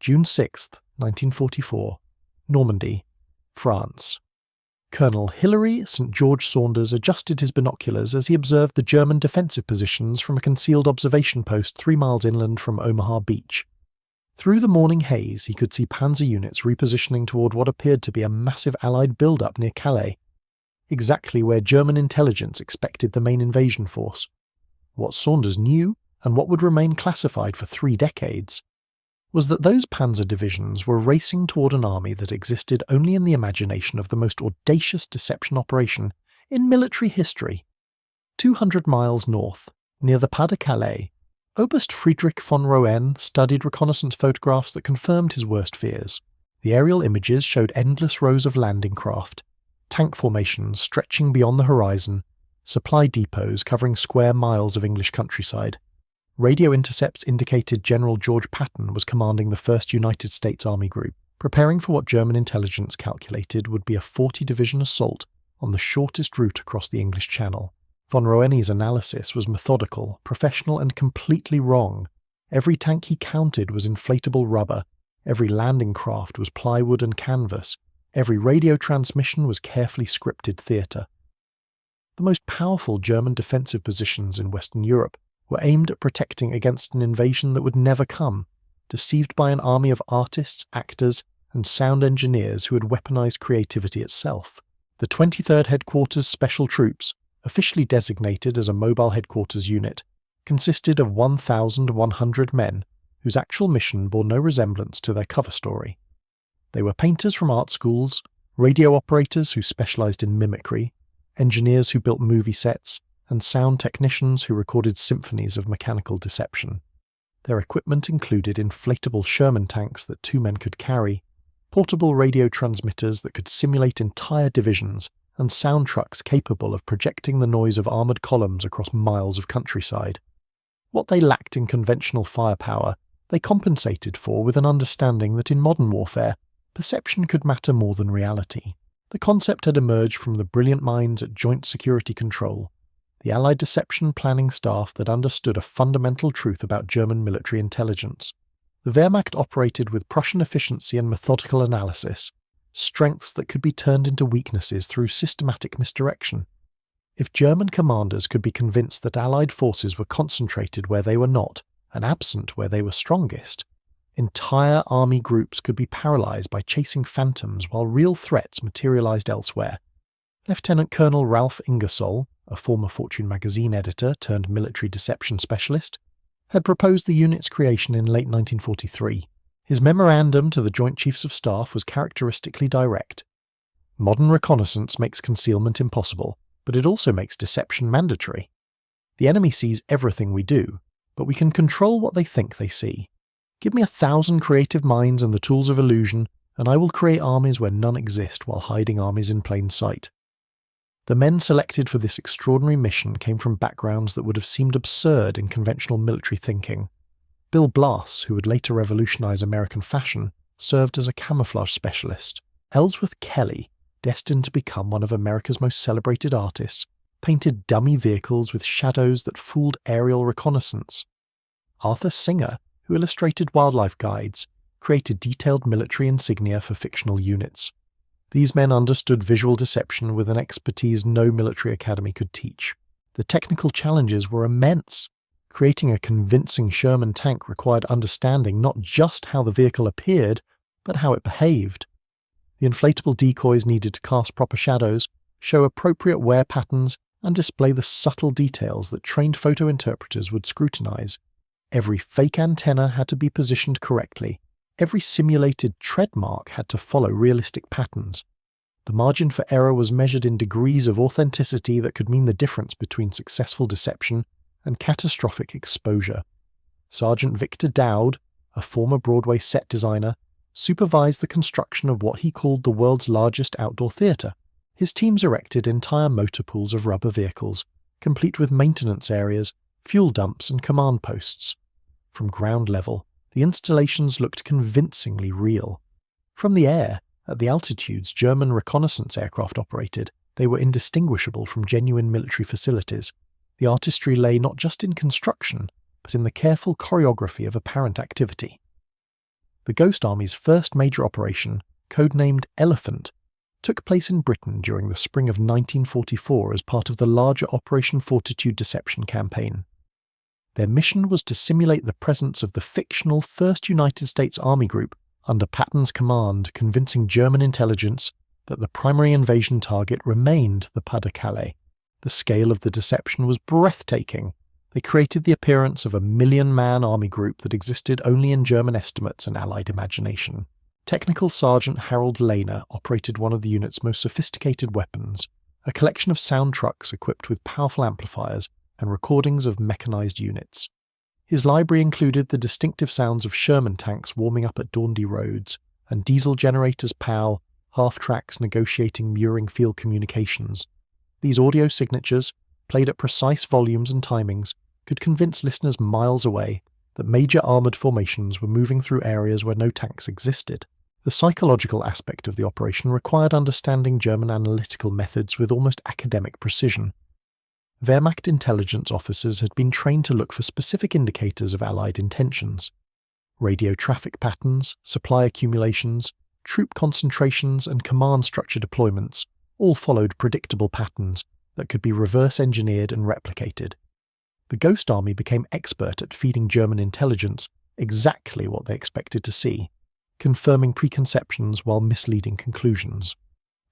June 6, 1944, Normandy, France. Colonel Hilary St. George Saunders adjusted his binoculars as he observed the German defensive positions from a concealed observation post 3 miles inland from Omaha Beach. Through the morning haze, he could see panzer units repositioning toward what appeared to be a massive Allied build-up near Calais, exactly where German intelligence expected the main invasion force. What Saunders knew, and what would remain classified for 3 decades, was that those panzer divisions were racing toward an army that existed only in the imagination of the most audacious deception operation in military history. 200 miles north, near the Pas de Calais, Oberst Friedrich von Roen studied reconnaissance photographs that confirmed his worst fears. The aerial images showed endless rows of landing craft, tank formations stretching beyond the horizon, supply depots covering square miles of English countryside. Radio intercepts indicated General George Patton was commanding the 1st United States Army Group, preparing for what German intelligence calculated would be a 40-division assault on the shortest route across the English Channel. Von Roeni's analysis was methodical, professional, and completely wrong. Every tank he counted was inflatable rubber, every landing craft was plywood and canvas, every radio transmission was carefully scripted theatre. The most powerful German defensive positions in Western Europe were aimed at protecting against an invasion that would never come, deceived by an army of artists, actors, and sound engineers who had weaponized creativity itself. The 23rd Headquarters Special Troops, officially designated as a mobile headquarters unit, consisted of 1,100 men whose actual mission bore no resemblance to their cover story. They were painters from art schools, radio operators who specialized in mimicry, engineers who built movie sets, and sound technicians who recorded symphonies of mechanical deception. Their equipment included inflatable Sherman tanks that 2 men could carry, portable radio transmitters that could simulate entire divisions, and sound trucks capable of projecting the noise of armoured columns across miles of countryside. What they lacked in conventional firepower, they compensated for with an understanding that in modern warfare, perception could matter more than reality. The concept had emerged from the brilliant minds at Joint Security Control, the Allied deception planning staff that understood a fundamental truth about German military intelligence. The Wehrmacht operated with Prussian efficiency and methodical analysis, strengths that could be turned into weaknesses through systematic misdirection. If German commanders could be convinced that Allied forces were concentrated where they were not, and absent where they were strongest, entire army groups could be paralyzed by chasing phantoms while real threats materialized elsewhere. Lieutenant Colonel Ralph Ingersoll, a former Fortune magazine editor turned military deception specialist, had proposed the unit's creation in late 1943. His memorandum to the Joint Chiefs of Staff was characteristically direct. Modern reconnaissance makes concealment impossible, but it also makes deception mandatory. The enemy sees everything we do, but we can control what they think they see. Give me 1,000 creative minds and the tools of illusion, and I will create armies where none exist while hiding armies in plain sight. The men selected for this extraordinary mission came from backgrounds that would have seemed absurd in conventional military thinking. Bill Blass, who would later revolutionize American fashion, served as a camouflage specialist. Ellsworth Kelly, destined to become one of America's most celebrated artists, painted dummy vehicles with shadows that fooled aerial reconnaissance. Arthur Singer, who illustrated wildlife guides, created detailed military insignia for fictional units. These men understood visual deception with an expertise no military academy could teach. The technical challenges were immense. Creating a convincing Sherman tank required understanding not just how the vehicle appeared, but how it behaved. The inflatable decoys needed to cast proper shadows, show appropriate wear patterns, and display the subtle details that trained photo interpreters would scrutinize. Every fake antenna had to be positioned correctly. Every simulated tread mark had to follow realistic patterns. The margin for error was measured in degrees of authenticity that could mean the difference between successful deception and catastrophic exposure. Sergeant Victor Dowd, a former Broadway set designer, supervised the construction of what he called the world's largest outdoor theatre. His teams erected entire motor pools of rubber vehicles, complete with maintenance areas, fuel dumps and command posts. From ground level, the installations looked convincingly real. From the air, at the altitudes German reconnaissance aircraft operated, they were indistinguishable from genuine military facilities. The artistry lay not just in construction, but in the careful choreography of apparent activity. The Ghost Army's first major operation, codenamed Elephant, took place in Britain during the spring of 1944 as part of the larger Operation Fortitude deception campaign. Their mission was to simulate the presence of the fictional 1st United States Army Group under Patton's command, convincing German intelligence that the primary invasion target remained the Pas-de-Calais. The scale of the deception was breathtaking. They created the appearance of a 1,000,000-man army group that existed only in German estimates and Allied imagination. Technical Sergeant Harold Lehner operated one of the unit's most sophisticated weapons, a collection of sound trucks equipped with powerful amplifiers and recordings of mechanized units. His library included the distinctive sounds of Sherman tanks warming up at Daundy Roads, and diesel generators pow, half-tracks negotiating Muring field communications. These audio signatures, played at precise volumes and timings, could convince listeners miles away that major armoured formations were moving through areas where no tanks existed. The psychological aspect of the operation required understanding German analytical methods with almost academic precision. Wehrmacht intelligence officers had been trained to look for specific indicators of Allied intentions. Radio traffic patterns, supply accumulations, troop concentrations and command structure deployments all followed predictable patterns that could be reverse-engineered and replicated. The Ghost Army became expert at feeding German intelligence exactly what they expected to see, confirming preconceptions while misleading conclusions.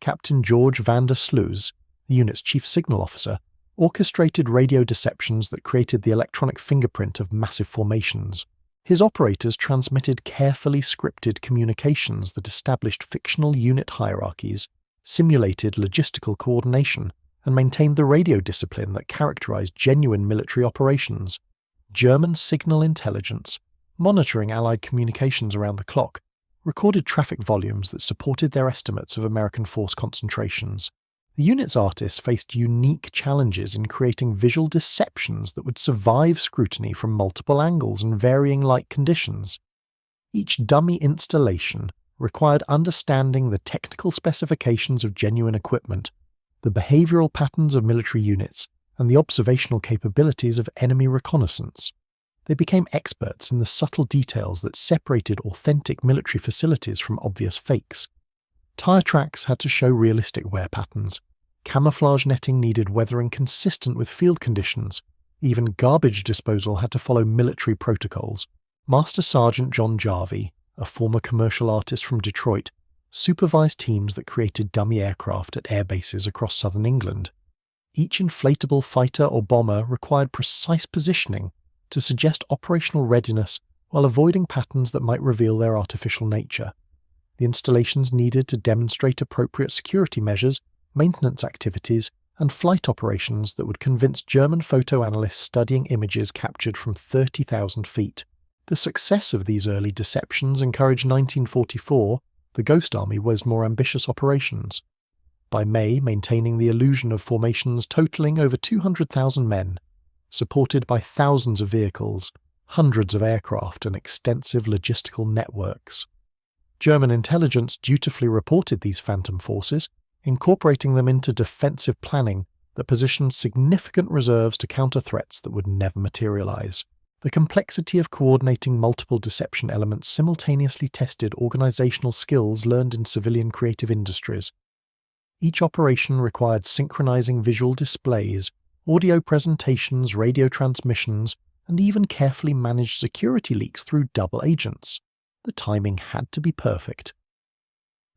Captain George van der Sluys, the unit's chief signal officer, orchestrated radio deceptions that created the electronic fingerprint of massive formations. His operators transmitted carefully scripted communications that established fictional unit hierarchies, simulated logistical coordination, and maintained the radio discipline that characterized genuine military operations. German signal intelligence, monitoring Allied communications around the clock, recorded traffic volumes that supported their estimates of American force concentrations. The unit's artists faced unique challenges in creating visual deceptions that would survive scrutiny from multiple angles and varying light conditions. Each dummy installation required understanding the technical specifications of genuine equipment, the behavioral patterns of military units, and the observational capabilities of enemy reconnaissance. They became experts in the subtle details that separated authentic military facilities from obvious fakes. Tire tracks had to show realistic wear patterns. Camouflage netting needed weathering consistent with field conditions. Even garbage disposal had to follow military protocols. Master Sergeant John Jarvie, a former commercial artist from Detroit, supervised teams that created dummy aircraft at air bases across southern England. Each inflatable fighter or bomber required precise positioning to suggest operational readiness while avoiding patterns that might reveal their artificial nature. The installations needed to demonstrate appropriate security measures, maintenance activities, and flight operations that would convince German photo analysts studying images captured from 30,000 feet. The success of these early deceptions encouraged 1944, the Ghost Army was more ambitious operations. By May, maintaining the illusion of formations totaling over 200,000 men, supported by thousands of vehicles, hundreds of aircraft, and extensive logistical networks. German intelligence dutifully reported these phantom forces, incorporating them into defensive planning that positioned significant reserves to counter threats that would never materialize. The complexity of coordinating multiple deception elements simultaneously tested organizational skills learned in civilian creative industries. Each operation required synchronizing visual displays, audio presentations, radio transmissions, and even carefully managed security leaks through double agents. The timing had to be perfect.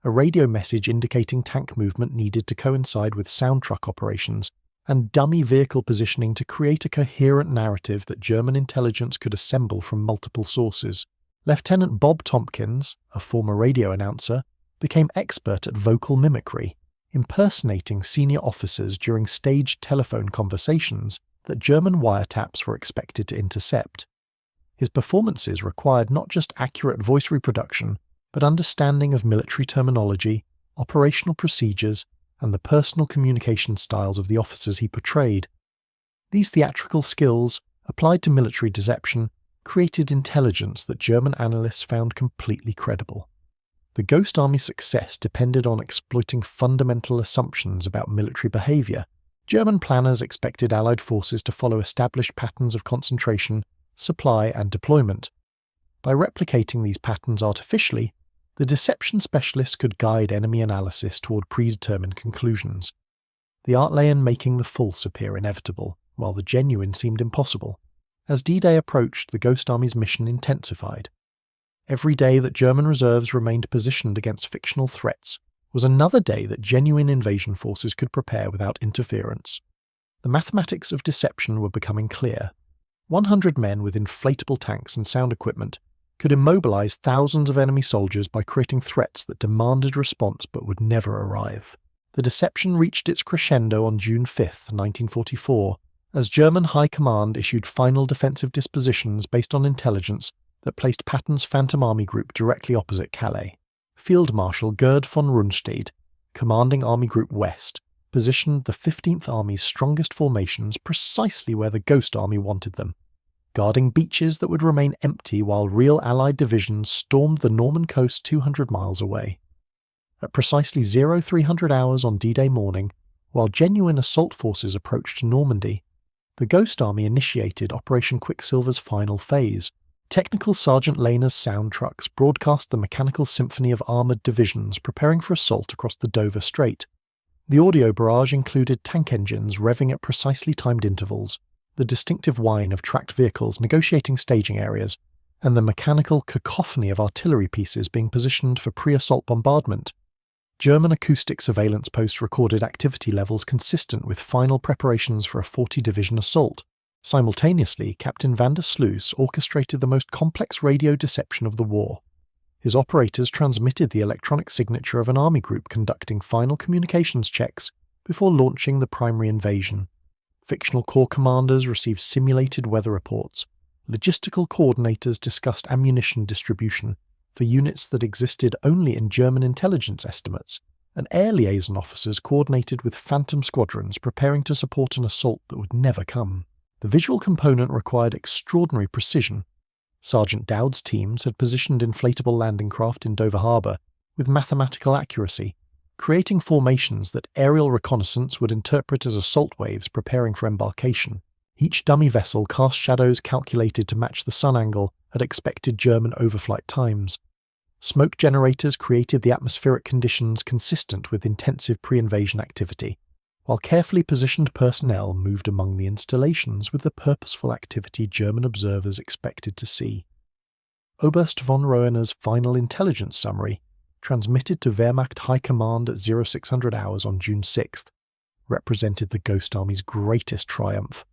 A radio message indicating tank movement needed to coincide with sound truck operations, and dummy vehicle positioning to create a coherent narrative that German intelligence could assemble from multiple sources. Lieutenant Bob Tompkins, a former radio announcer, became expert at vocal mimicry, impersonating senior officers during staged telephone conversations that German wiretaps were expected to intercept. His performances required not just accurate voice reproduction, but understanding of military terminology, operational procedures, and the personal communication styles of the officers he portrayed. These theatrical skills, applied to military deception, created intelligence that German analysts found completely credible. The Ghost Army's success depended on exploiting fundamental assumptions about military behavior. German planners expected Allied forces to follow established patterns of concentration, supply, and deployment. By replicating these patterns artificially, the deception specialists could guide enemy analysis toward predetermined conclusions. The art lay in making the false appear inevitable, while the genuine seemed impossible. As D-Day approached, the Ghost Army's mission intensified. Every day that German reserves remained positioned against fictional threats was another day that genuine invasion forces could prepare without interference. The mathematics of deception were becoming clear. 100 men with inflatable tanks and sound equipment could immobilize thousands of enemy soldiers by creating threats that demanded response but would never arrive. The deception reached its crescendo on June 5, 1944, as German High Command issued final defensive dispositions based on intelligence that placed Patton's Phantom Army Group directly opposite Calais. Field Marshal Gerd von Rundstedt, commanding Army Group West, positioned the 15th Army's strongest formations precisely where the Ghost Army wanted them, guarding beaches that would remain empty while real Allied divisions stormed the Norman coast 200 miles away. At precisely 0300 hours on D-Day morning, while genuine assault forces approached Normandy, the Ghost Army initiated Operation Quicksilver's final phase. Technical Sergeant Lehner's sound trucks broadcast the mechanical symphony of armoured divisions preparing for assault across the Dover Strait. The audio barrage included tank engines revving at precisely timed intervals, the distinctive whine of tracked vehicles negotiating staging areas, and the mechanical cacophony of artillery pieces being positioned for pre-assault bombardment. German acoustic surveillance posts recorded activity levels consistent with final preparations for a 40-division assault. Simultaneously, Captain van der Sluis orchestrated the most complex radio deception of the war. His operators transmitted the electronic signature of an army group conducting final communications checks before launching the primary invasion. Fictional corps commanders received simulated weather reports. Logistical coordinators discussed ammunition distribution for units that existed only in German intelligence estimates, and air liaison officers coordinated with phantom squadrons preparing to support an assault that would never come. The visual component required extraordinary precision. Sergeant Dowd's teams had positioned inflatable landing craft in Dover Harbour with mathematical accuracy, creating formations that aerial reconnaissance would interpret as assault waves preparing for embarkation. Each dummy vessel cast shadows calculated to match the sun angle at expected German overflight times. Smoke generators created the atmospheric conditions consistent with intensive pre-invasion activity, while carefully positioned personnel moved among the installations with the purposeful activity German observers expected to see. Oberst von Roener's final intelligence summary, transmitted to Wehrmacht High Command at 0600 hours on June 6th, represented the Ghost Army's greatest triumph.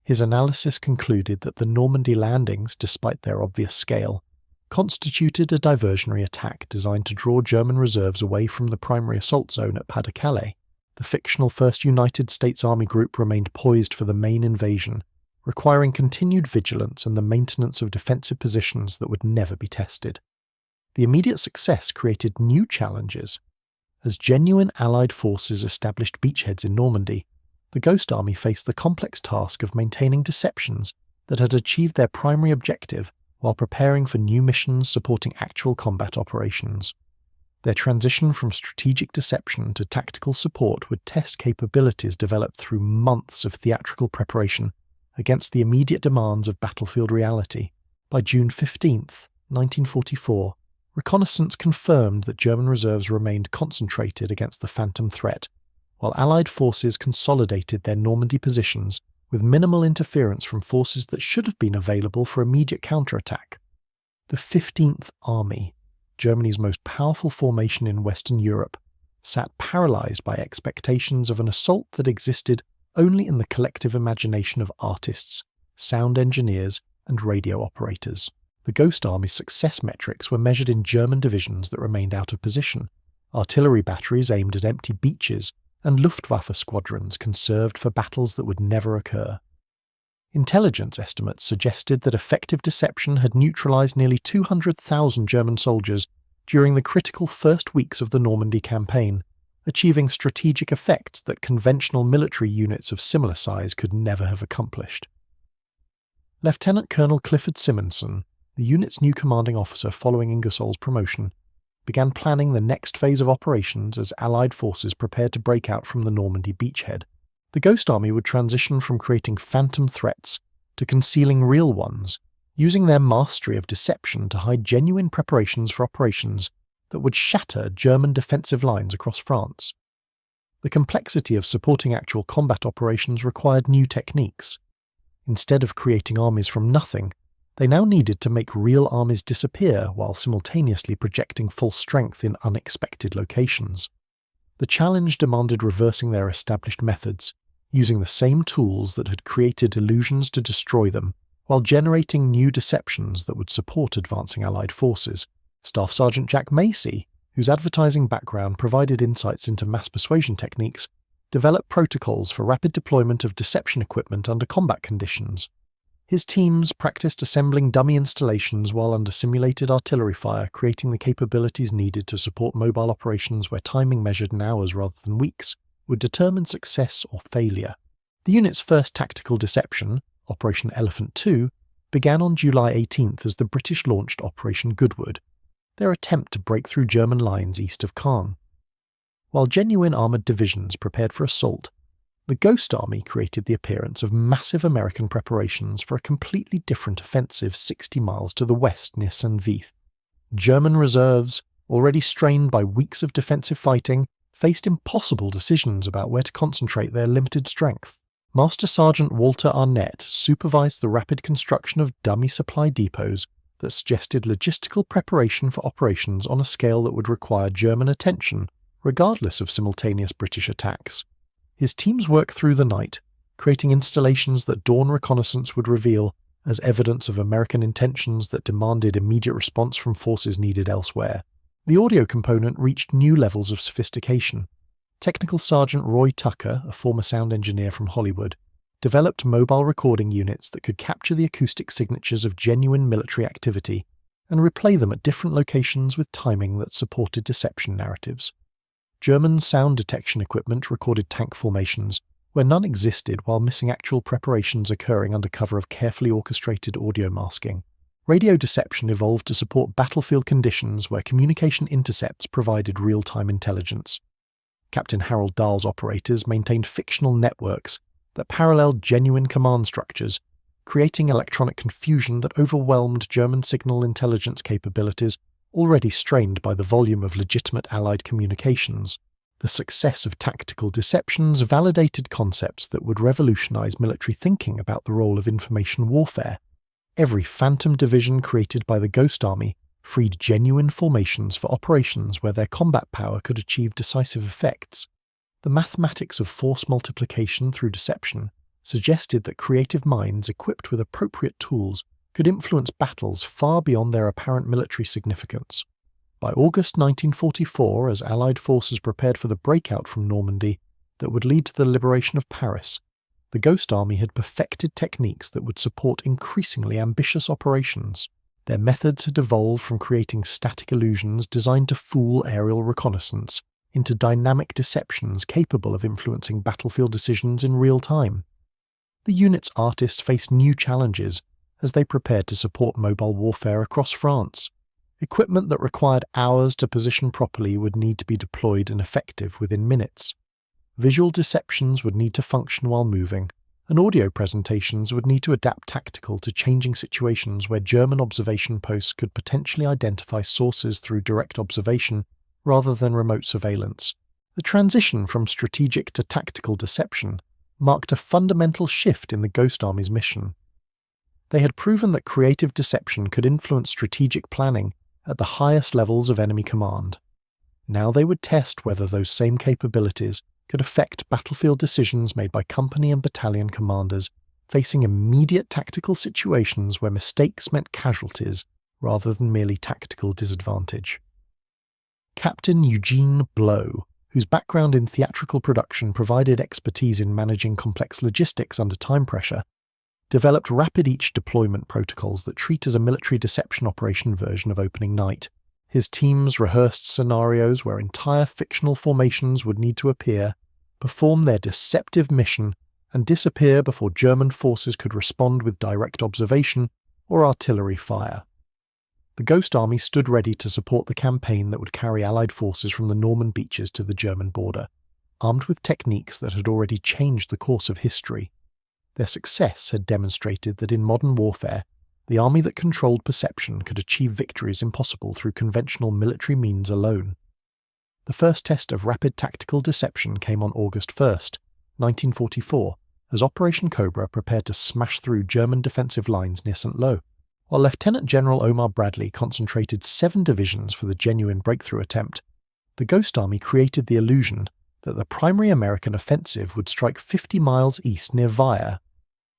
His analysis concluded that the Normandy landings, despite their obvious scale, constituted a diversionary attack designed to draw German reserves away from the primary assault zone at Pas-de-Calais. The fictional 1st United States Army Group remained poised for the main invasion, requiring continued vigilance and the maintenance of defensive positions that would never be tested. The immediate success created new challenges. As genuine Allied forces established beachheads in Normandy, the Ghost Army faced the complex task of maintaining deceptions that had achieved their primary objective while preparing for new missions supporting actual combat operations. Their transition from strategic deception to tactical support would test capabilities developed through months of theatrical preparation against the immediate demands of battlefield reality. By June 15th, 1944, reconnaissance confirmed that German reserves remained concentrated against the Phantom threat, while Allied forces consolidated their Normandy positions with minimal interference from forces that should have been available for immediate counterattack. The 15th Army, Germany's most powerful formation in Western Europe, sat paralysed by expectations of an assault that existed only in the collective imagination of artists, sound engineers, and radio operators. The Ghost Army's success metrics were measured in German divisions that remained out of position, artillery batteries aimed at empty beaches, and Luftwaffe squadrons conserved for battles that would never occur. Intelligence estimates suggested that effective deception had neutralised nearly 200,000 German soldiers during the critical first weeks of the Normandy campaign, achieving strategic effects that conventional military units of similar size could never have accomplished. Lieutenant Colonel Clifford Simonson, the unit's new commanding officer following Ingersoll's promotion, began planning the next phase of operations as Allied forces prepared to break out from the Normandy beachhead. The Ghost Army would transition from creating phantom threats to concealing real ones, using their mastery of deception to hide genuine preparations for operations that would shatter German defensive lines across France. The complexity of supporting actual combat operations required new techniques. Instead of creating armies from nothing, they now needed to make real armies disappear while simultaneously projecting full strength in unexpected locations. The challenge demanded reversing their established methods, using the same tools that had created illusions to destroy them, while generating new deceptions that would support advancing Allied forces. Staff Sergeant Jack Macy, whose advertising background provided insights into mass persuasion techniques, developed protocols for rapid deployment of deception equipment under combat conditions. His teams practiced assembling dummy installations while under simulated artillery fire, creating the capabilities needed to support mobile operations where timing measured in hours rather than weeks would determine success or failure. The unit's first tactical deception, Operation Elephant II, began on July 18th as the British launched Operation Goodwood, their attempt to break through German lines east of Caen. While genuine armoured divisions prepared for assault, the Ghost Army created the appearance of massive American preparations for a completely different offensive 60 miles to the west near Saint-Vith. German reserves, already strained by weeks of defensive fighting, faced impossible decisions about where to concentrate their limited strength. Master Sergeant Walter Arnett supervised the rapid construction of dummy supply depots that suggested logistical preparation for operations on a scale that would require German attention, regardless of simultaneous British attacks. His teams worked through the night, creating installations that dawn reconnaissance would reveal as evidence of American intentions that demanded immediate response from forces needed elsewhere. The audio component reached new levels of sophistication. Technical Sergeant Roy Tucker, a former sound engineer from Hollywood, developed mobile recording units that could capture the acoustic signatures of genuine military activity and replay them at different locations with timing that supported deception narratives. German sound detection equipment recorded tank formations, where none existed while missing actual preparations occurring under cover of carefully orchestrated audio masking. Radio deception evolved to support battlefield conditions where communication intercepts provided real-time intelligence. Captain Harold Dahl's operators maintained fictional networks that paralleled genuine command structures, creating electronic confusion that overwhelmed German signal intelligence capabilities already strained by the volume of legitimate Allied communications. The success of tactical deceptions validated concepts that would revolutionize military thinking about the role of information warfare. Every phantom division created by the Ghost Army freed genuine formations for operations where their combat power could achieve decisive effects. The mathematics of force multiplication through deception suggested that creative minds equipped with appropriate tools could influence battles far beyond their apparent military significance. By August 1944, as Allied forces prepared for the breakout from Normandy that would lead to the liberation of Paris, the Ghost Army had perfected techniques that would support increasingly ambitious operations. Their methods had evolved from creating static illusions designed to fool aerial reconnaissance into dynamic deceptions capable of influencing battlefield decisions in real time. The unit's artists faced new challenges as they prepared to support mobile warfare across France. Equipment that required hours to position properly would need to be deployed and effective within minutes. Visual deceptions would need to function while moving, and audio presentations would need to adapt tactical to changing situations where German observation posts could potentially identify sources through direct observation rather than remote surveillance. The transition from strategic to tactical deception marked a fundamental shift in the Ghost Army's mission. They had proven that creative deception could influence strategic planning at the highest levels of enemy command. Now they would test whether those same capabilities could affect battlefield decisions made by company and battalion commanders facing immediate tactical situations where mistakes meant casualties rather than merely tactical disadvantage. Captain Eugene Blow, whose background in theatrical production provided expertise in managing complex logistics under time pressure, developed rapid each deployment protocols that treat as a military deception operation version of opening night. His teams rehearsed scenarios where entire fictional formations would need to appear, perform their deceptive mission, and disappear before German forces could respond with direct observation or artillery fire. The Ghost Army stood ready to support the campaign that would carry Allied forces from the Norman beaches to the German border, armed with techniques that had already changed the course of history. Their success had demonstrated that in modern warfare, The army that controlled perception could achieve victories impossible through conventional military means alone. The first test of rapid tactical deception came on August 1st, 1944, as Operation Cobra prepared to smash through German defensive lines near St. Lo. While Lieutenant General Omar Bradley concentrated 7 divisions for the genuine breakthrough attempt, the Ghost Army created the illusion that the primary American offensive would strike 50 miles east near Vire.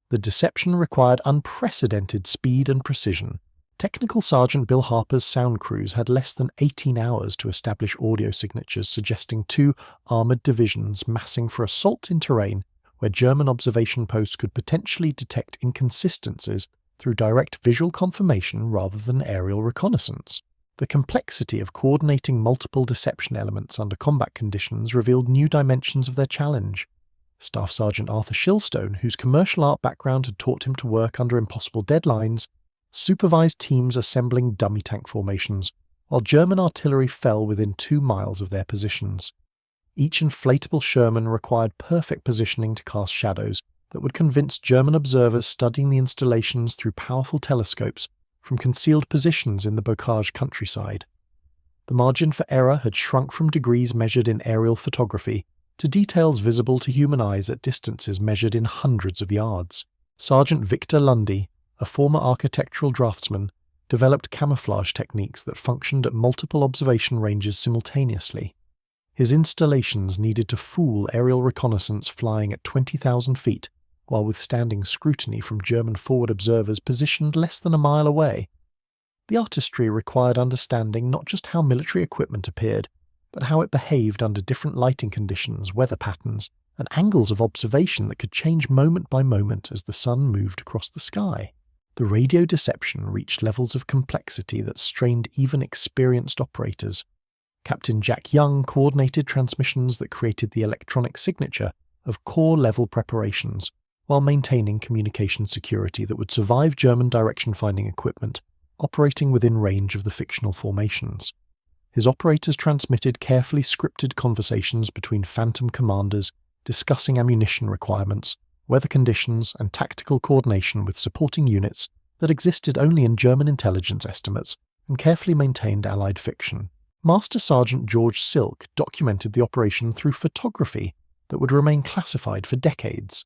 The deception required unprecedented speed and precision. Technical Sergeant Bill Harper's sound crews had less than 18 hours to establish audio signatures suggesting 2 armoured divisions massing for assault in terrain where German observation posts could potentially detect inconsistencies through direct visual confirmation rather than aerial reconnaissance. The complexity of coordinating multiple deception elements under combat conditions revealed new dimensions of their challenge. Staff Sergeant Arthur Shilstone, whose commercial art background had taught him to work under impossible deadlines, supervised teams assembling dummy tank formations, while German artillery fell within 2 miles of their positions. Each inflatable Sherman required perfect positioning to cast shadows that would convince German observers studying the installations through powerful telescopes from concealed positions in the Bocage countryside. The margin for error had shrunk from degrees measured in aerial photography to details visible to human eyes at distances measured in hundreds of yards. Sergeant Victor Lundy, a former architectural draftsman, developed camouflage techniques that functioned at multiple observation ranges simultaneously. His installations needed to fool aerial reconnaissance flying at 20,000 feet while withstanding scrutiny from German forward observers positioned less than a mile away. The artistry required understanding not just how military equipment appeared, but how it behaved under different lighting conditions, weather patterns, and angles of observation that could change moment by moment as the sun moved across the sky. The radio deception reached levels of complexity that strained even experienced operators. Captain Jack Young coordinated transmissions that created the electronic signature of corps-level preparations, while maintaining communication security that would survive German direction-finding equipment operating within range of the fictional formations. His operators transmitted carefully scripted conversations between phantom commanders discussing ammunition requirements, weather conditions, and tactical coordination with supporting units that existed only in German intelligence estimates and carefully maintained Allied fiction. Master Sergeant George Silk documented the operation through photography that would remain classified for decades.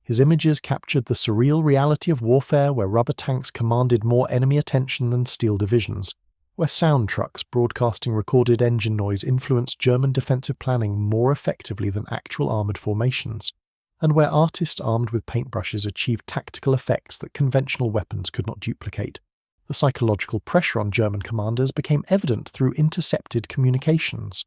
His images captured the surreal reality of warfare where rubber tanks commanded more enemy attention than steel divisions, where sound trucks broadcasting recorded engine noise influenced German defensive planning more effectively than actual armoured formations, and where artists armed with paintbrushes achieved tactical effects that conventional weapons could not duplicate. The psychological pressure on German commanders became evident through intercepted communications.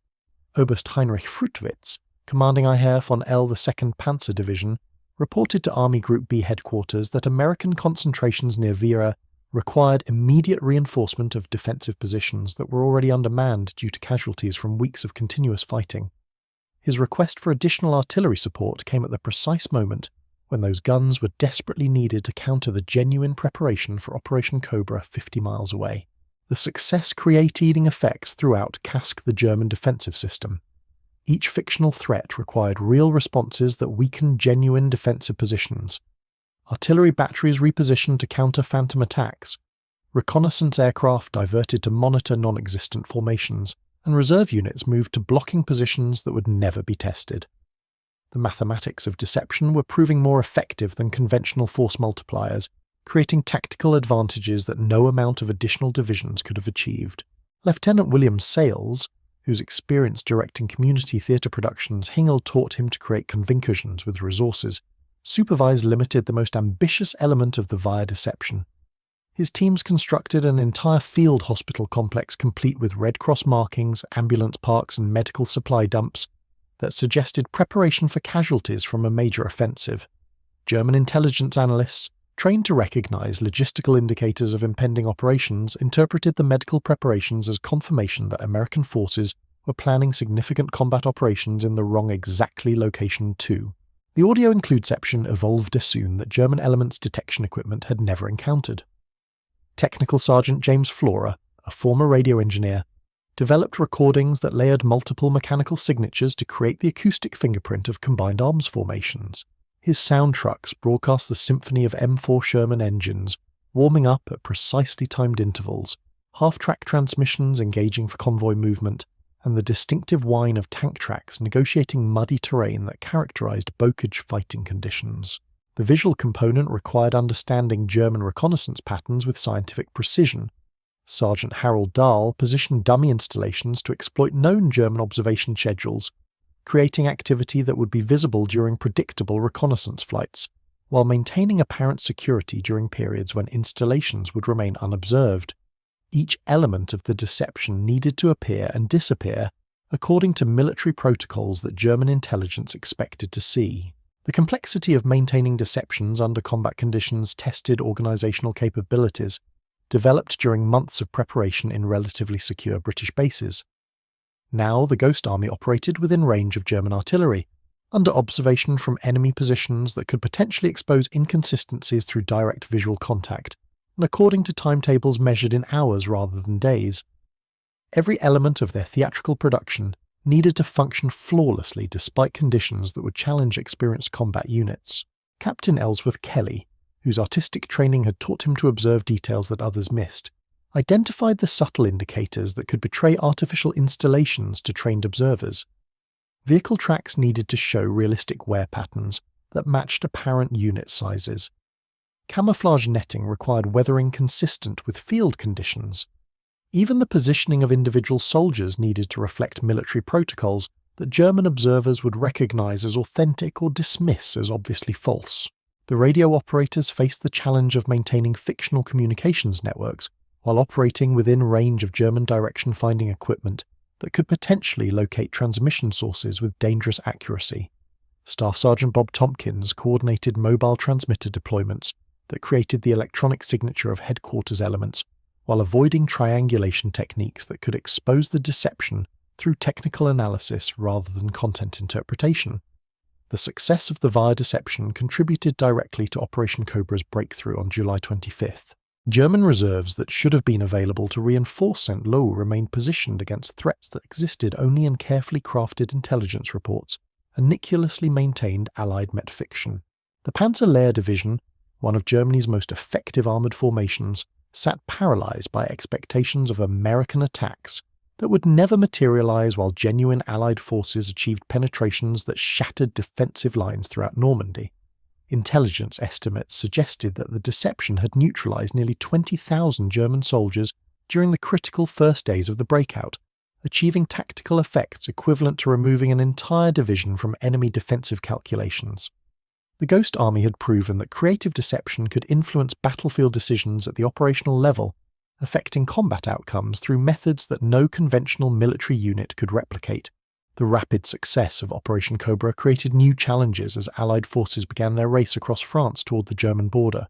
Oberst Heinrich Fruttwitz, commanding Heer von L. 2nd Panzer Division, reported to Army Group B headquarters that American concentrations near Vira required immediate reinforcement of defensive positions that were already undermanned due to casualties from weeks of continuous fighting. His request for additional artillery support came at the precise moment when those guns were desperately needed to counter the genuine preparation for Operation Cobra 50 miles away. The success creating effects throughout CASC the German defensive system. Each fictional threat required real responses that weakened genuine defensive positions. Artillery batteries repositioned to counter phantom attacks, reconnaissance aircraft diverted to monitor non-existent formations, and reserve units moved to blocking positions that would never be tested. The mathematics of deception were proving more effective than conventional force multipliers, creating tactical advantages that no amount of additional divisions could have achieved. Lieutenant William Sales, whose experience directing community theatre productions Hingel taught him to create convinctions with resources, supervised limited the most ambitious element of the Vire deception. His teams constructed an entire field hospital complex complete with Red Cross markings, ambulance parks, and medical supply dumps that suggested preparation for casualties from a major offensive. German intelligence analysts, trained to recognize logistical indicators of impending operations, interpreted the medical preparations as confirmation that American forces were planning significant combat operations in the wrong exactly location too. The audio includeception evolved as soon that German elements detection equipment had never encountered. Technical Sergeant James Flora, a former radio engineer, developed recordings that layered multiple mechanical signatures to create the acoustic fingerprint of combined arms formations. His sound trucks broadcast the symphony of M4 Sherman engines, warming up at precisely timed intervals, half-track transmissions engaging for convoy movement, and the distinctive whine of tank tracks negotiating muddy terrain that characterized Bocage fighting conditions. The visual component required understanding German reconnaissance patterns with scientific precision. Sergeant Harold Dahl positioned dummy installations to exploit known German observation schedules, creating activity that would be visible during predictable reconnaissance flights, while maintaining apparent security during periods when installations would remain unobserved. Each element of the deception needed to appear and disappear according to military protocols that German intelligence expected to see. The complexity of maintaining deceptions under combat conditions tested organizational capabilities, developed during months of preparation in relatively secure British bases. Now the Ghost Army operated within range of German artillery, under observation from enemy positions that could potentially expose inconsistencies through direct visual contact, and according to timetables measured in hours rather than days. Every element of their theatrical production needed to function flawlessly despite conditions that would challenge experienced combat units. Captain Ellsworth Kelly, whose artistic training had taught him to observe details that others missed, identified the subtle indicators that could betray artificial installations to trained observers. Vehicle tracks needed to show realistic wear patterns that matched apparent unit sizes. Camouflage netting required weathering consistent with field conditions. Even the positioning of individual soldiers needed to reflect military protocols that German observers would recognize as authentic or dismiss as obviously false. The radio operators faced the challenge of maintaining fictional communications networks while operating within range of German direction-finding equipment that could potentially locate transmission sources with dangerous accuracy. Staff Sergeant Bob Tompkins coordinated mobile transmitter deployments that created the electronic signature of headquarters elements, while avoiding triangulation techniques that could expose the deception through technical analysis rather than content interpretation. The success of the VIA deception contributed directly to Operation Cobra's breakthrough on July 25th. German reserves that should have been available to reinforce St. Lo remained positioned against threats that existed only in carefully crafted intelligence reports and meticulously maintained Allied metfiction. The Panzer-Lehr Division, one of Germany's most effective armoured formations, sat paralysed by expectations of American attacks that would never materialise while genuine Allied forces achieved penetrations that shattered defensive lines throughout Normandy. Intelligence estimates suggested that the deception had neutralised nearly 20,000 German soldiers during the critical first days of the breakout, achieving tactical effects equivalent to removing an entire division from enemy defensive calculations. The Ghost Army had proven that creative deception could influence battlefield decisions at the operational level, affecting combat outcomes through methods that no conventional military unit could replicate. The rapid success of Operation Cobra created new challenges as Allied forces began their race across France toward the German border.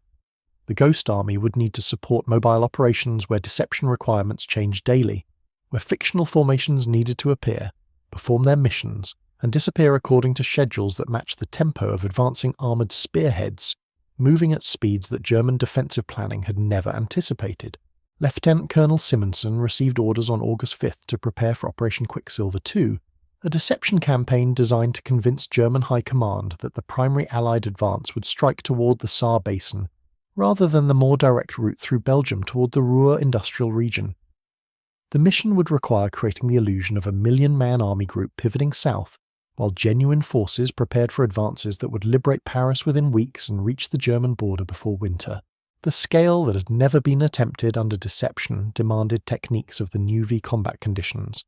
The Ghost Army would need to support mobile operations where deception requirements changed daily, where fictional formations needed to appear, perform their missions, and disappear according to schedules that matched the tempo of advancing armoured spearheads, moving at speeds that German defensive planning had never anticipated. Lieutenant Colonel Simonson received orders on August 5th to prepare for Operation Quicksilver II, a deception campaign designed to convince German High Command that the primary Allied advance would strike toward the Saar Basin, rather than the more direct route through Belgium toward the Ruhr industrial region. The mission would require creating the illusion of a million-man army group pivoting south, while genuine forces prepared for advances that would liberate Paris within weeks and reach the German border before winter. The scale that had never been attempted under deception demanded techniques of the new combat conditions.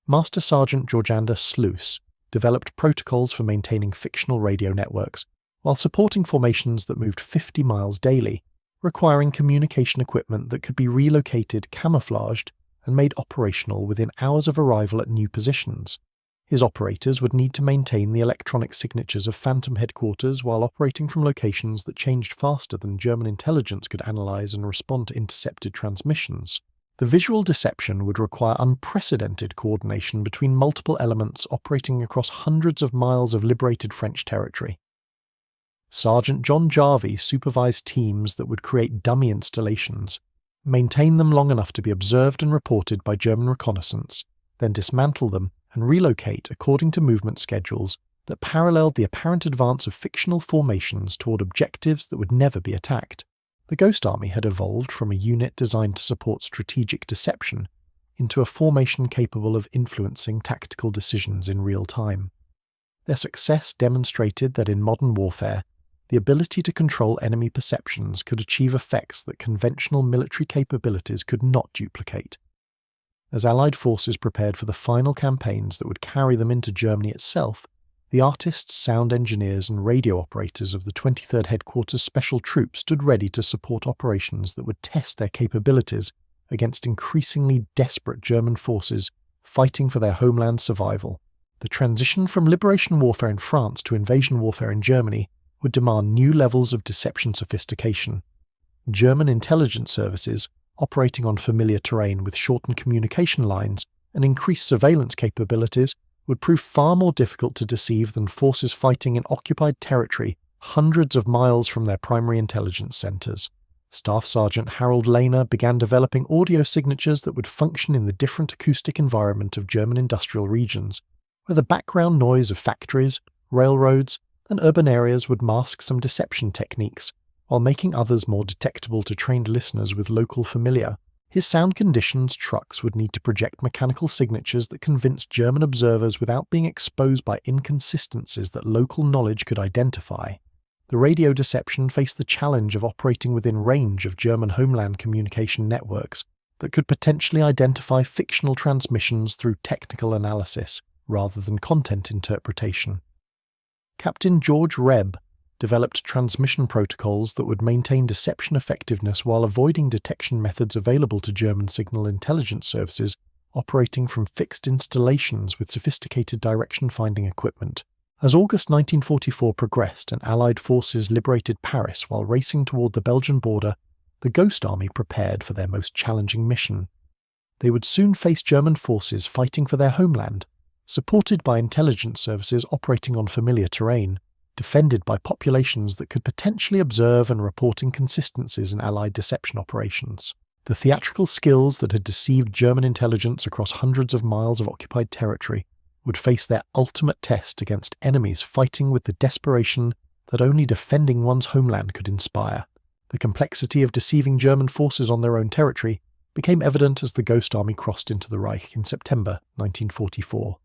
Master Sergeant Georgander Sluis developed protocols for maintaining fictional radio networks, while supporting formations that moved 50 miles daily, requiring communication equipment that could be relocated, camouflaged, and made operational within hours of arrival at new positions. His operators would need to maintain the electronic signatures of phantom headquarters while operating from locations that changed faster than German intelligence could analyse and respond to intercepted transmissions. The visual deception would require unprecedented coordination between multiple elements operating across hundreds of miles of liberated French territory. Sergeant John Jarvie supervised teams that would create dummy installations, maintain them long enough to be observed and reported by German reconnaissance, then dismantle them and relocate according to movement schedules that paralleled the apparent advance of fictional formations toward objectives that would never be attacked. The Ghost Army had evolved from a unit designed to support strategic deception into a formation capable of influencing tactical decisions in real time. Their success demonstrated that in modern warfare, the ability to control enemy perceptions could achieve effects that conventional military capabilities could not duplicate. As Allied forces prepared for the final campaigns that would carry them into Germany itself, the artists, sound engineers and radio operators of the 23rd Headquarters Special Troops stood ready to support operations that would test their capabilities against increasingly desperate German forces fighting for their homeland's survival. The transition from liberation warfare in France to invasion warfare in Germany would demand new levels of deception sophistication. German intelligence services, operating on familiar terrain with shortened communication lines and increased surveillance capabilities, would prove far more difficult to deceive than forces fighting in occupied territory hundreds of miles from their primary intelligence centres. Staff Sergeant Harold Lehner began developing audio signatures that would function in the different acoustic environment of German industrial regions, where the background noise of factories, railroads, and urban areas would mask some deception techniques, while making others more detectable to trained listeners with local familiar. His sound-conditioned trucks would need to project mechanical signatures that convinced German observers without being exposed by inconsistencies that local knowledge could identify. The radio deception faced the challenge of operating within range of German homeland communication networks that could potentially identify fictional transmissions through technical analysis rather than content interpretation. Captain George Rebb developed transmission protocols that would maintain deception effectiveness while avoiding detection methods available to German signal intelligence services operating from fixed installations with sophisticated direction-finding equipment. As August 1944 progressed and Allied forces liberated Paris while racing toward the Belgian border, the Ghost Army prepared for their most challenging mission. They would soon face German forces fighting for their homeland, supported by intelligence services operating on familiar terrain, defended by populations that could potentially observe and report inconsistencies in Allied deception operations. The theatrical skills that had deceived German intelligence across hundreds of miles of occupied territory would face their ultimate test against enemies fighting with the desperation that only defending one's homeland could inspire. The complexity of deceiving German forces on their own territory became evident as the Ghost Army crossed into the Reich in September 1944.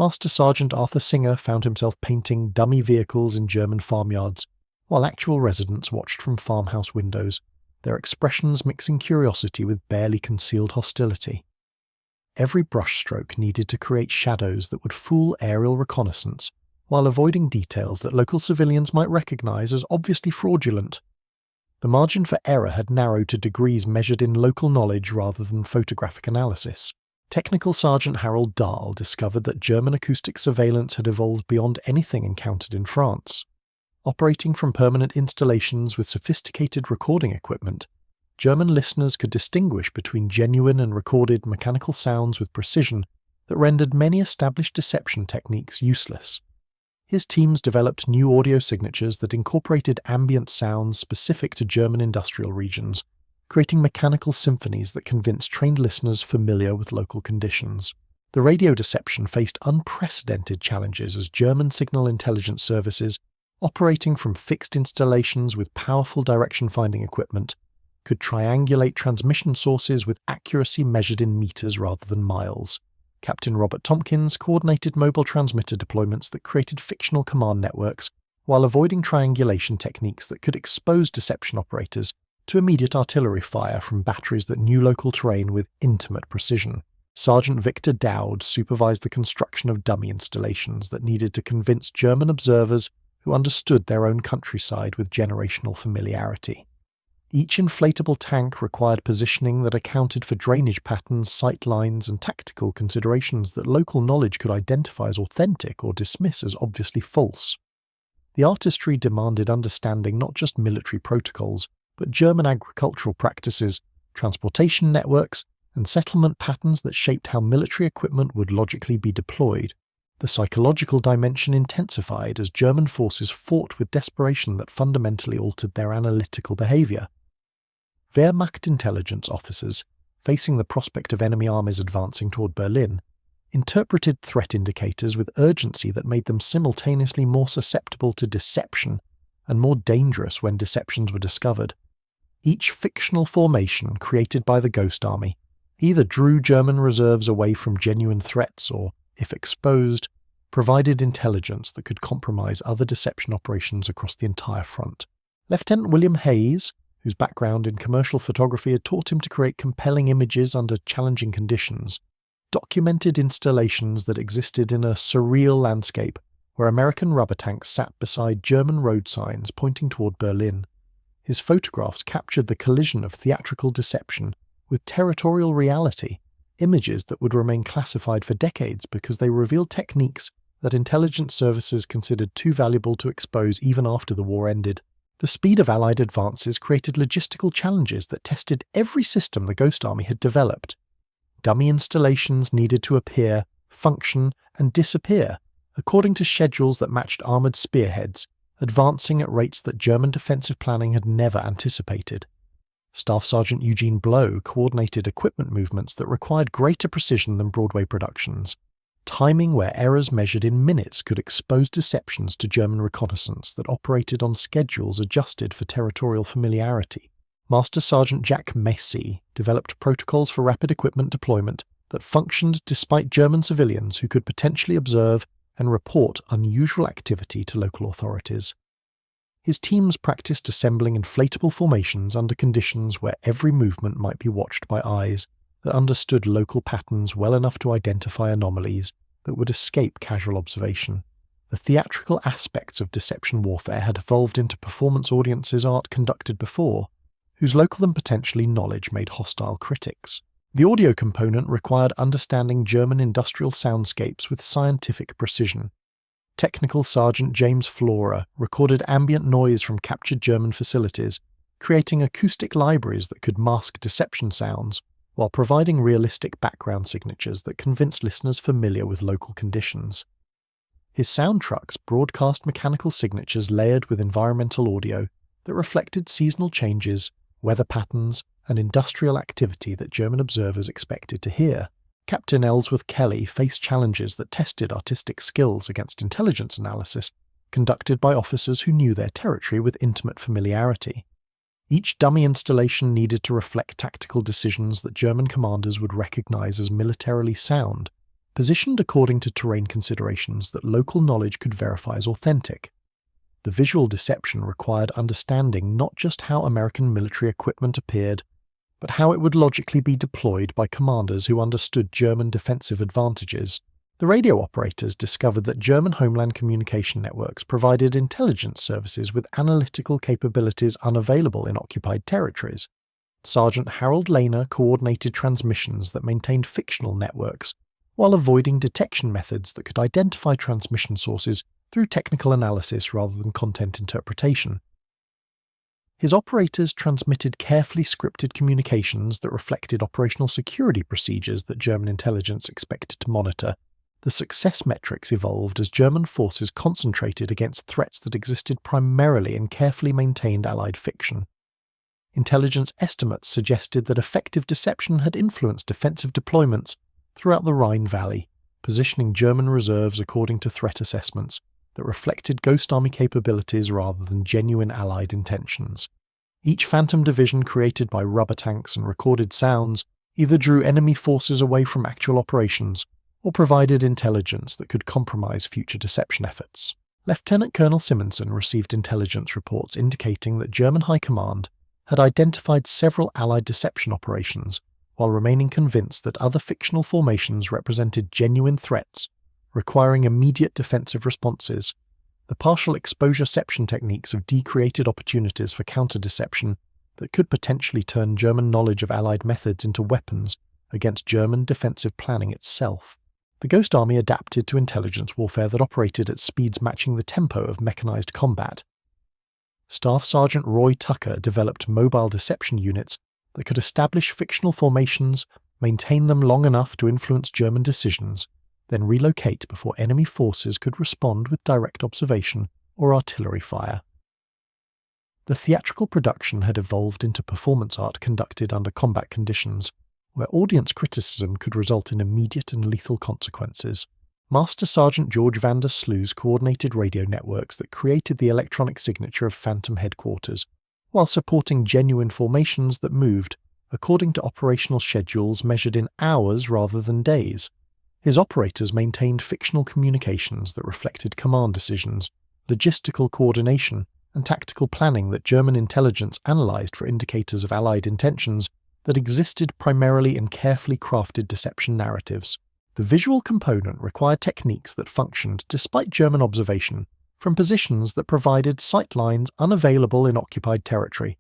Master Sergeant Arthur Singer found himself painting dummy vehicles in German farmyards, while actual residents watched from farmhouse windows, their expressions mixing curiosity with barely concealed hostility. Every brushstroke needed to create shadows that would fool aerial reconnaissance, while avoiding details that local civilians might recognize as obviously fraudulent. The margin for error had narrowed to degrees measured in local knowledge rather than photographic analysis. Technical Sergeant Harold Dahl discovered that German acoustic surveillance had evolved beyond anything encountered in France. Operating from permanent installations with sophisticated recording equipment, German listeners could distinguish between genuine and recorded mechanical sounds with precision that rendered many established deception techniques useless. His teams developed new audio signatures that incorporated ambient sounds specific to German industrial regions, creating mechanical symphonies that convinced trained listeners familiar with local conditions. The radio deception faced unprecedented challenges as German signal intelligence services, operating from fixed installations with powerful direction-finding equipment, could triangulate transmission sources with accuracy measured in meters rather than miles. Captain Robert Tompkins coordinated mobile transmitter deployments that created fictional command networks, while avoiding triangulation techniques that could expose deception operators to immediate artillery fire from batteries that knew local terrain with intimate precision. Sergeant Victor Dowd supervised the construction of dummy installations that needed to convince German observers who understood their own countryside with generational familiarity. Each inflatable tank required positioning that accounted for drainage patterns, sight lines, and tactical considerations that local knowledge could identify as authentic or dismiss as obviously false. The artistry demanded understanding not just military protocols, but German agricultural practices, transportation networks, and settlement patterns that shaped how military equipment would logically be deployed. The psychological dimension intensified as German forces fought with desperation that fundamentally altered their analytical behavior. Wehrmacht intelligence officers, facing the prospect of enemy armies advancing toward Berlin, interpreted threat indicators with urgency that made them simultaneously more susceptible to deception and more dangerous when deceptions were discovered. Each fictional formation created by the Ghost Army either drew German reserves away from genuine threats or, if exposed, provided intelligence that could compromise other deception operations across the entire front. Lieutenant William Hayes, whose background in commercial photography had taught him to create compelling images under challenging conditions, documented installations that existed in a surreal landscape where American rubber tanks sat beside German road signs pointing toward Berlin. His photographs captured the collision of theatrical deception with territorial reality, images that would remain classified for decades because they revealed techniques that intelligence services considered too valuable to expose even after the war ended. The speed of Allied advances created logistical challenges that tested every system the Ghost Army had developed. Dummy installations needed to appear, function, and disappear according to schedules that matched armoured spearheads, advancing at rates that German defensive planning had never anticipated. Staff Sergeant Eugene Blow coordinated equipment movements that required greater precision than Broadway productions, timing where errors measured in minutes could expose deceptions to German reconnaissance that operated on schedules adjusted for territorial familiarity. Master Sergeant Jack Massey developed protocols for rapid equipment deployment that functioned despite German civilians who could potentially observe and report unusual activity to local authorities. His teams practiced assembling inflatable formations under conditions where every movement might be watched by eyes that understood local patterns well enough to identify anomalies that would escape casual observation. The theatrical aspects of deception warfare had evolved into performance audiences art conducted before, whose local and potentially knowledge made hostile critics. The audio component required understanding German industrial soundscapes with scientific precision. Technical Sergeant James Flora recorded ambient noise from captured German facilities, creating acoustic libraries that could mask deception sounds, while providing realistic background signatures that convinced listeners familiar with local conditions. His sound trucks broadcast mechanical signatures layered with environmental audio that reflected seasonal changes, weather patterns, and industrial activity that German observers expected to hear. Captain Ellsworth Kelly faced challenges that tested artistic skills against intelligence analysis conducted by officers who knew their territory with intimate familiarity. Each dummy installation needed to reflect tactical decisions that German commanders would recognize as militarily sound, positioned according to terrain considerations that local knowledge could verify as authentic. The visual deception required understanding not just how American military equipment appeared, but how it would logically be deployed by commanders who understood German defensive advantages. The radio operators discovered that German homeland communication networks provided intelligence services with analytical capabilities unavailable in occupied territories. Sergeant Harold Lehner coordinated transmissions that maintained fictional networks, while avoiding detection methods that could identify transmission sources through technical analysis rather than content interpretation. His operators transmitted carefully scripted communications that reflected operational security procedures that German intelligence expected to monitor. The success metrics evolved as German forces concentrated against threats that existed primarily in carefully maintained Allied fiction. Intelligence estimates suggested that effective deception had influenced defensive deployments throughout the Rhine Valley, positioning German reserves according to threat assessments that reflected Ghost Army capabilities rather than genuine Allied intentions. Each Phantom division created by rubber tanks and recorded sounds either drew enemy forces away from actual operations or provided intelligence that could compromise future deception efforts. Lieutenant Colonel Simonson received intelligence reports indicating that German High Command had identified several Allied deception operations while remaining convinced that other fictional formations represented genuine threats requiring immediate defensive responses. The partial exposure-ception techniques of decreated opportunities for counter-deception that could potentially turn German knowledge of Allied methods into weapons against German defensive planning itself. The Ghost Army adapted to intelligence warfare that operated at speeds matching the tempo of mechanized combat. Staff Sergeant Roy Tucker developed mobile deception units that could establish fictional formations, maintain them long enough to influence German decisions, then relocate before enemy forces could respond with direct observation or artillery fire. The theatrical production had evolved into performance art conducted under combat conditions, where audience criticism could result in immediate and lethal consequences. Master Sergeant George van der Sluys coordinated radio networks that created the electronic signature of Phantom headquarters, while supporting genuine formations that moved according to operational schedules measured in hours rather than days. His operators maintained fictional communications that reflected command decisions, logistical coordination, and tactical planning that German intelligence analysed for indicators of Allied intentions that existed primarily in carefully crafted deception narratives. The visual component required techniques that functioned despite German observation from positions that provided sight lines unavailable in occupied territory.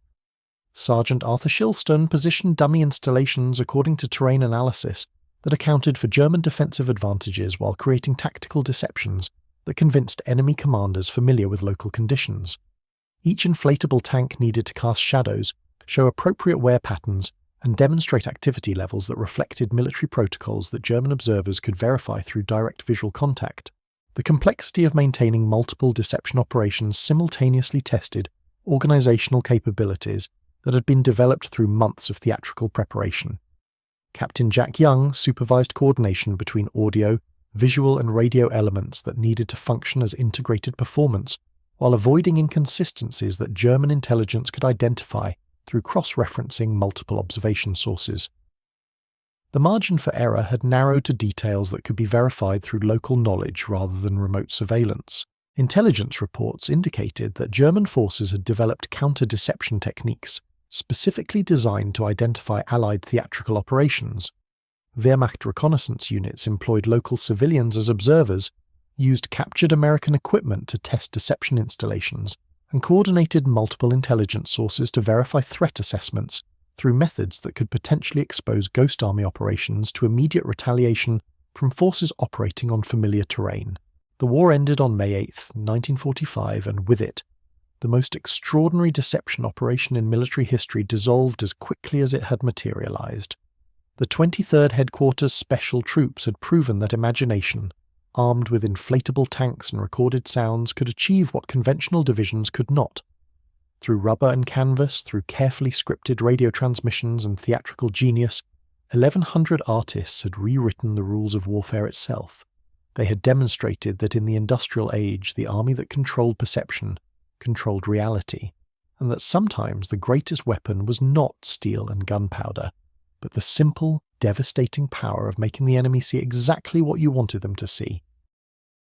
Sergeant Arthur Shilstone positioned dummy installations according to terrain analysis that accounted for German defensive advantages while creating tactical deceptions that convinced enemy commanders familiar with local conditions. Each inflatable tank needed to cast shadows, show appropriate wear patterns, and demonstrate activity levels that reflected military protocols that German observers could verify through direct visual contact. The complexity of maintaining multiple deception operations simultaneously tested organizational capabilities that had been developed through months of theatrical preparation. Captain Jack Young supervised coordination between audio, visual, and radio elements that needed to function as integrated performance, while avoiding inconsistencies that German intelligence could identify through cross-referencing multiple observation sources. The margin for error had narrowed to details that could be verified through local knowledge rather than remote surveillance. Intelligence reports indicated that German forces had developed counter-deception techniques specifically designed to identify Allied theatrical operations. Wehrmacht reconnaissance units employed local civilians as observers, used captured American equipment to test deception installations, and coordinated multiple intelligence sources to verify threat assessments through methods that could potentially expose Ghost Army operations to immediate retaliation from forces operating on familiar terrain. The war ended on May 8, 1945, and with it, the most extraordinary deception operation in military history dissolved as quickly as it had materialized. The 23rd Headquarters Special Troops had proven that imagination, armed with inflatable tanks and recorded sounds, could achieve what conventional divisions could not. Through rubber and canvas, through carefully scripted radio transmissions and theatrical genius, 1,100 artists had rewritten the rules of warfare itself. They had demonstrated that in the industrial age, the army that controlled perception controlled reality, and that sometimes the greatest weapon was not steel and gunpowder, but the simple, devastating power of making the enemy see exactly what you wanted them to see.